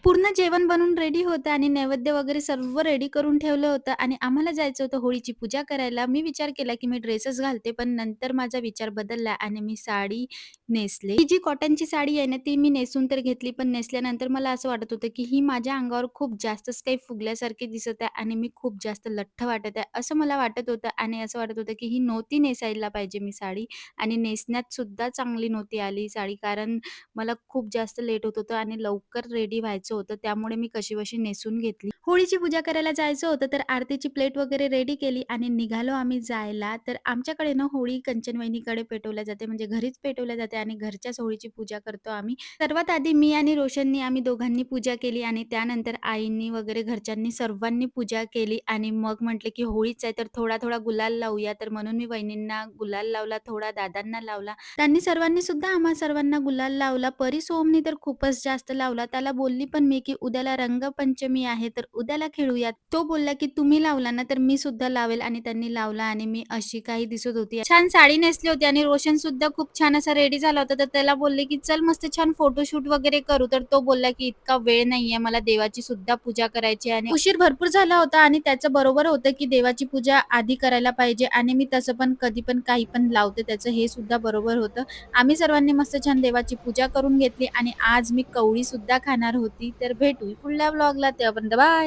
पूर्ण जेवण बनवून रेडी होतं आणि नैवेद्य वगैरे सर्व रेडी करून ठेवलं होतं आणि आम्हाला जायचं होतं होळीची पूजा करायला. मी विचार केला, की मी ड्रेसच घालते, पण नंतर माझा विचार बदलला आणि मी साडी नेसली. ही जी कॉटनची साडी आहे ना, ती मी नेसून तर घेतली, पण नेसल्यानंतर मला असं वाटत होतं, की ही माझ्या अंगावर खूप जास्तच काही फुगल्यासारखी दिसत आहे आणि मी खूप जास्त लठ्ठ वाटत आहे, असं मला वाटत होतं आणि असं वाटत होतं, की ही नव्हती नेसायला पाहिजे मी साडी आणि नेसण्यात सुद्धा चांगली नव्हती आली साडी. कारण मला खूप जास्त लेट होत होतं आणि लवकर रेडी व्हायचं होतं. त्यामुळे मी कशीबशी नेसून घेतली. होळीची पूजा करायला जायचं होतं, तर आरतीची प्लेट वगैरे रेडी केली आणि निघालो आम्ही जायला. तर आमच्याकडे ना होळी कंचनवहिनीकडे पेटवल्या जाते, म्हणजे घरीच पेटवल्या जाते आणि घरच्याच होळीची पूजा करतो आम्ही. सर्वात आधी मी आणि रोशननी आम्ही दोघांनी पूजा केली आणि त्यानंतर आईंनी वगैरे घरच्यांनी सर्वांनी पूजा केली आणि मग म्हटले, की होळीच आहे तर थोडा-थोडा गुलाल लावूया. तर म्हणून मी वहिनींना गुलाल लावला, थोडा दादांना लावला. त्यांनी सर्वांनी सुद्धा आम्हा सर्वांना गुलाल लावला. परी सोहमनी तर खूपच जास्त लावला. त्याला बोलली पण मी, की "उद्याला रंगपंचमी आहे, तर उद्याला खेळूयात." तो बोलला, की "तुम्ही लावला ना, तर मी सुद्धा लावेल." आणि त्यांनी लावला आणि मी अशी काही दिसत होती. छान साडी नेसली होती आणि रोशन सुद्धा खूप छान असा रेडी झाला होता. तर त्याला बोलले, की "चल मस्त छान फोटोशूट वगैरे करू." तर तो बोलला, की "इतका वेळ नाहीये, मला देवाची सुद्धा पूजा करायची आहे." आणि उशीर भरपूर झाला होता आणि त्याचं बरोबर होतं, की देवाची पूजा आधी करायला पाहिजे आणि मी तसं पण कधी पण काही पण लावते, त्याचं हे सुद्धा बरोबर होतं. आम्ही सर्वांनी मस्त छान देवाची पूजा करून घेतली आणि आज मी कवळी सुद्धा खाणार होती. तर भेटू पुढल्या व्लॉगला. तेव्हापर्यंत बाय.